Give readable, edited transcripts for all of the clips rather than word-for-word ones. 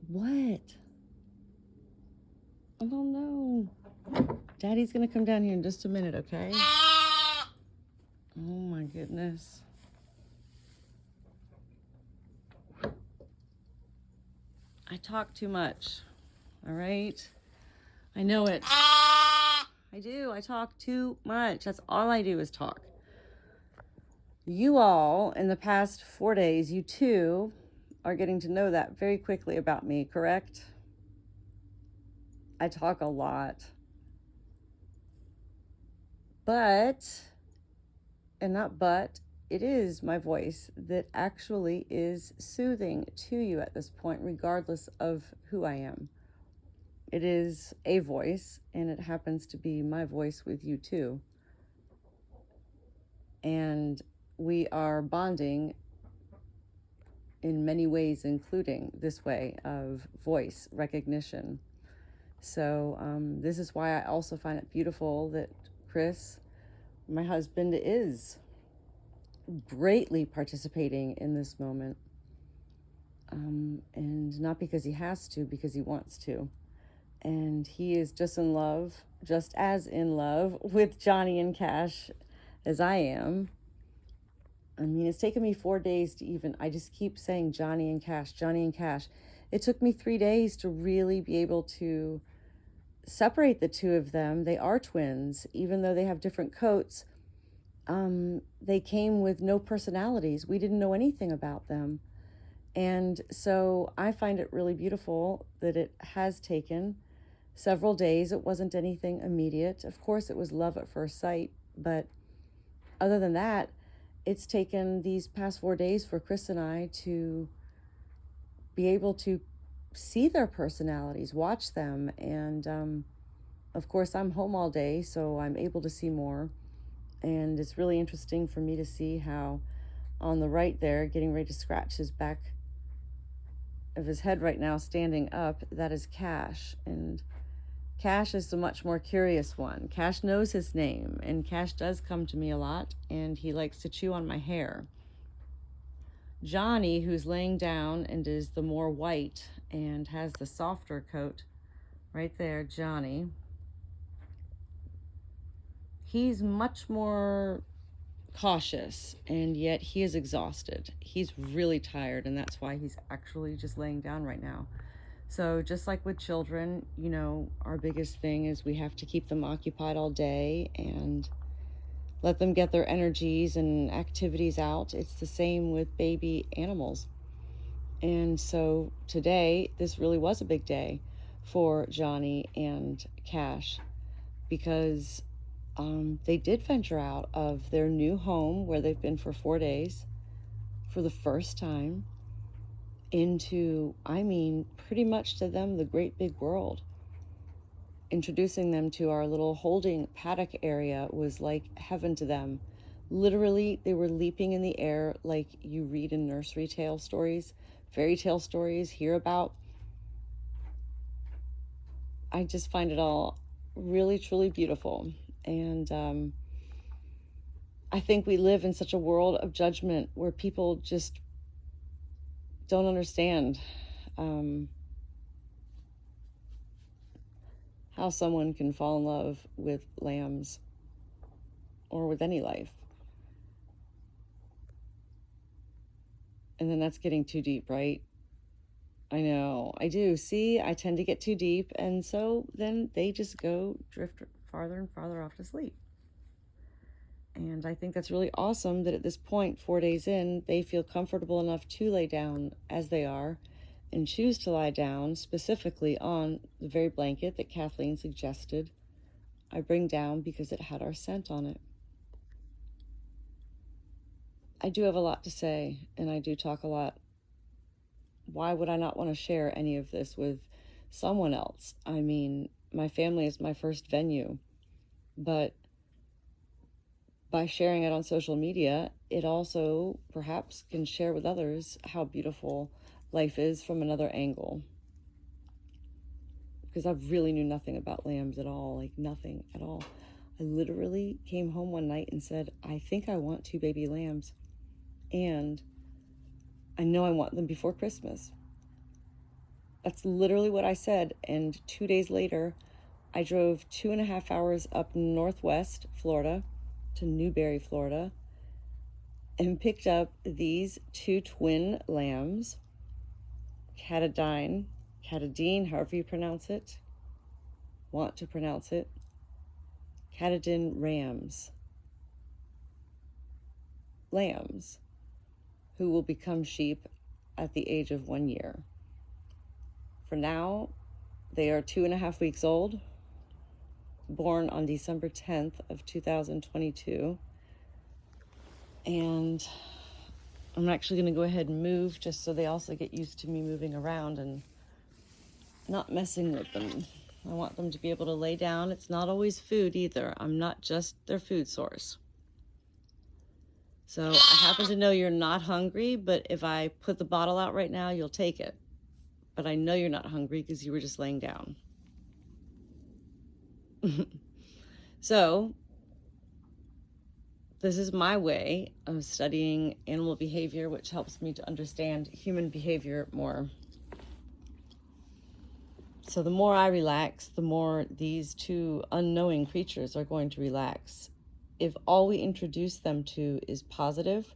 What? Oh no. Daddy's gonna come down here in just a minute, okay? Oh my goodness. I talk too much. All right? I know it. I do. I talk too much. That's all I do is talk. You all, in the past 4 days, you too are getting to know that very quickly about me, correct? I talk a lot. But, and not but, it is my voice that actually is soothing to you at this point, regardless of who I am. It is a voice, and it happens to be my voice with you too. And we are bonding in many ways, including this way of voice recognition. So this is why I also find it beautiful that Chris, my husband, is greatly participating in this moment. And not because he has to, because he wants to. And he is just as in love with Johnny and Cash as I am. I mean, it's taken me 4 days to even, I just keep saying Johnny and Cash, Johnny and Cash. It took me 3 days to really be able to separate the two of them. They are twins, even though they have different coats. They came with no personalities. We didn't know anything about them. And so I find it really beautiful that it has taken several days. It wasn't anything immediate. Of course, it was love at first sight. But other than that, it's taken these past 4 days for Chris and I to be able to see their personalities, watch them. And of course, I'm home all day, so I'm able to see more. And it's really interesting for me to see how on the right there, getting ready to scratch his back of his head right now, standing up, that is Cash. And Cash is the much more curious one. Cash knows his name, and Cash does come to me a lot, and he likes to chew on my hair. Johnny, who's laying down and is the more white and has the softer coat, right there, Johnny, he's much more cautious, and yet he is exhausted. He's really tired, and that's why he's actually just laying down right now. So just like with children, you know, our biggest thing is we have to keep them occupied all day and let them get their energies and activities out. It's the same with baby animals. And so today, this really was a big day for Johnny and Cash, because they did venture out of their new home where they've been for 4 days for the first time into, I mean, pretty much to them, the great big world. Introducing them to our little holding paddock area was like heaven to them. Literally, they were leaping in the air like you read in nursery tale stories, fairy tale stories, hear about. I just find it all really, truly beautiful. And I think we live in such a world of judgment where people just don't understand how someone can fall in love with lambs or with any life. And then that's getting too deep, right? I know, I do. See, I tend to get too deep, and so then they just go drift farther and farther off to sleep. And I think that's really awesome that at this point, 4 days in, they feel comfortable enough to lay down as they are and choose to lie down specifically on the very blanket that Kathleen suggested I bring down because it had our scent on it. I do have a lot to say, and I do talk a lot. Why would I not want to share any of this with someone else? I mean, my family is my first venue, but by sharing it on social media, it also perhaps can share with others how beautiful life is from another angle. Because I really knew nothing about lambs at all, like nothing at all. I literally came home one night and said, I think I want 2 baby lambs. And I know I want them before Christmas. That's literally what I said. And 2 days later, I drove 2.5 hours up northwest Florida to Newberry, Florida, and picked up these two twin lambs, Catadine, however you pronounce it, want to pronounce it, Catadine rams, lambs, who will become sheep at the age of 1 year. For now, they are 2.5 weeks old, born on December 10th of 2022. And I'm actually going to go ahead and move just so they also get used to me moving around and not messing with them. I want them to be able to lay down. It's not always food either. I'm not just their food source. So I happen to know you're not hungry, but if I put the bottle out right now, you'll take it. But I know you're not hungry because you were just laying down. So this is my way of studying animal behavior, which helps me to understand human behavior more. So the more I relax, the more these two unknowing creatures are going to relax. If all we introduce them to is positive,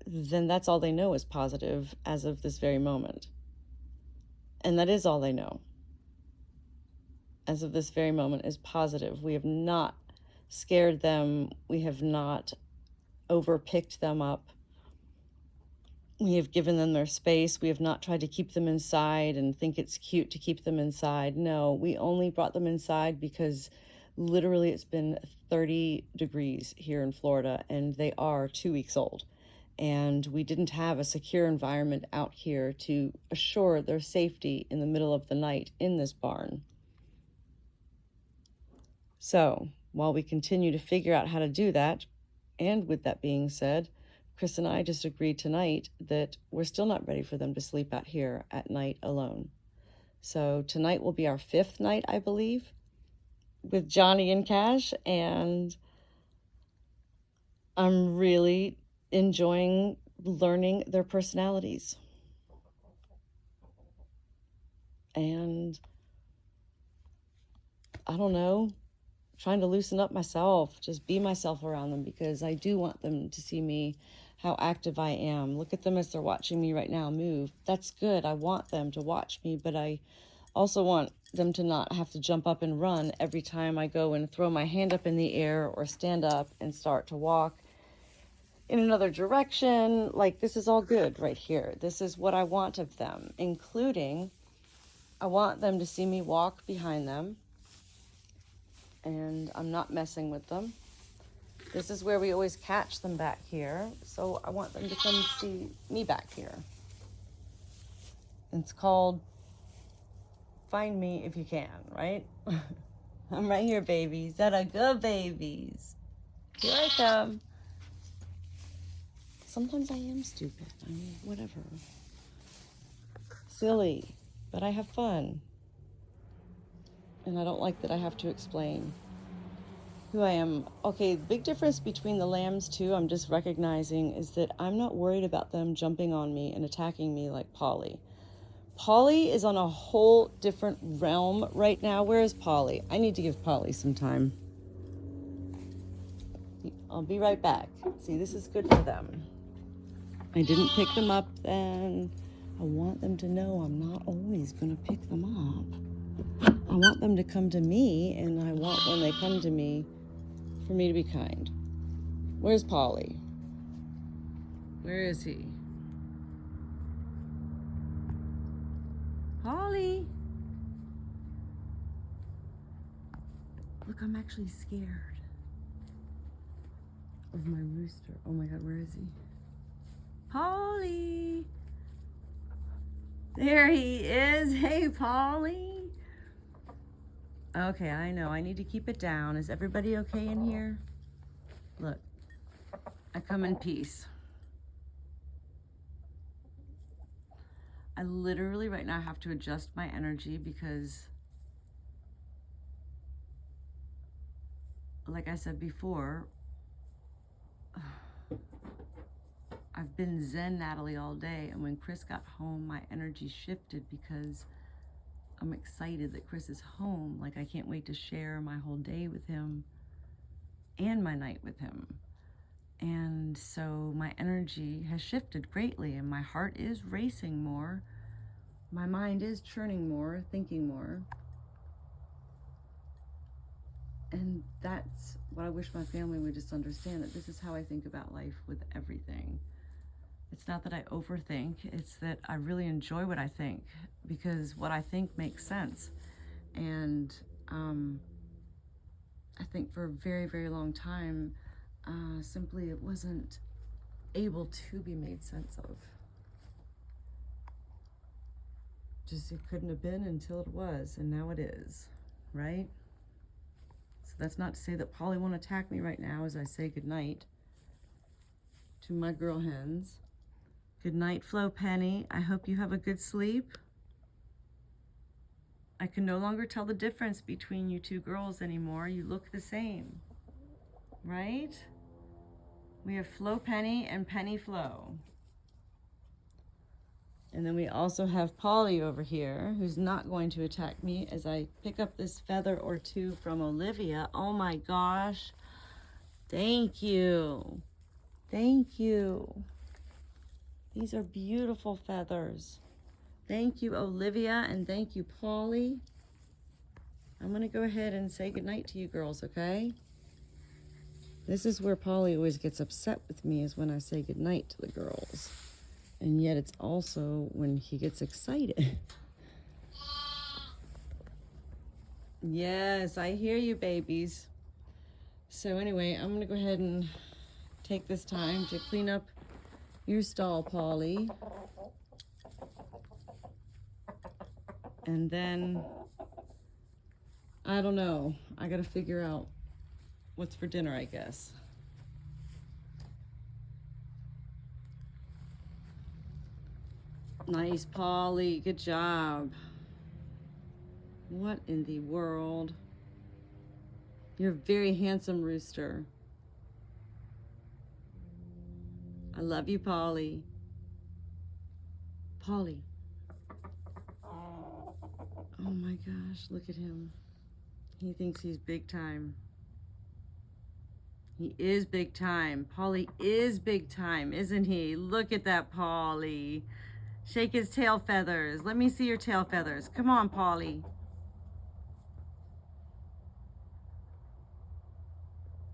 then that's all they know is positive as of this very moment. And that is all they know as of this very moment is positive. We have not scared them. We have not overpicked them up. We have given them their space. We have not tried to keep them inside and think it's cute to keep them inside. No, we only brought them inside because literally it's been 30 degrees here in Florida and they are 2 weeks old. And we didn't have a secure environment out here to assure their safety in the middle of the night in this barn. So while we continue to figure out how to do that, and with that being said, Chris and I just agreed tonight that we're still not ready for them to sleep out here at night alone. So tonight will be our 5th night, I believe, with Johnny and Cash, and I'm really enjoying learning their personalities. And I don't know, trying to loosen up myself, just be myself around them, because I do want them to see me, how active I am. Look at them as they're watching me right now move. That's good. I want them to watch me, but I also want them to not have to jump up and run every time I go and throw my hand up in the air or stand up and start to walk in another direction. Like, this is all good right here. This is what I want of them, including I want them to see me walk behind them, and I'm not messing with them. This is where we always catch them back here, so I want them to come see me back here. It's called Find Me If You Can, right? I'm right here, babies. That are good babies. Here I come. Sometimes I am stupid. I mean, whatever. Silly, but I have fun. And I don't like that I have to explain who I am. Okay, the big difference between the lambs too, I'm just recognizing, is that I'm not worried about them jumping on me and attacking me like Polly. Polly is on a whole different realm right now. Where is Polly? I need to give Polly some time. I'll be right back. See, this is good for them. I didn't pick them up then. I want them to know I'm not always going to pick them up. I want them to come to me, and I want, when they come to me, for me to be kind. Where's Polly? Where is he? Polly! Look, I'm actually scared of my rooster. Oh my God, where is he? Polly! There he is. Hey, Polly. Okay, I know. I need to keep it down. Is everybody okay in here? Look, I come in peace. I literally right now have to adjust my energy because, like I said before, I've been Zen Natalie all day, and when Chris got home, my energy shifted because I'm excited that Chris is home. Like, I can't wait to share my whole day with him and my night with him. And so my energy has shifted greatly, and my heart is racing more. My mind is churning more, thinking more. And that's what I wish my family would just understand, that this is how I think about life with everything. It's not that I overthink, it's that I really enjoy what I think, because what I think makes sense. And I think for a very, very long time, simply it wasn't able to be made sense of. Just it couldn't have been until it was, and now it is, right? So that's not to say that Polly won't attack me right now as I say goodnight to my girl hens. Good night, Flo Penny. I hope you have a good sleep. I can no longer tell the difference between you two girls anymore. You look the same, right? We have Flo Penny and Penny Flo. And then we also have Polly over here, who's not going to attack me as I pick up this feather or two from Olivia. Oh my gosh. Thank you. Thank you. These are beautiful feathers. Thank you, Olivia, and thank you, Polly. I'm going to go ahead and say goodnight to you girls, okay? This is where Polly always gets upset with me, is when I say goodnight to the girls. And yet it's also when he gets excited. Yes, I hear you, babies. So anyway, I'm going to go ahead and take this time to clean up your stall, Polly. And then, I don't know. I got to figure out what's for dinner, I guess. Nice, Polly. Good job. What in the world? You're a very handsome rooster. I love you, Polly. Polly. Oh my gosh, look at him. He thinks he's big time. He is big time. Polly is big time, isn't he? Look at that, Polly. Shake his tail feathers. Let me see your tail feathers. Come on, Polly.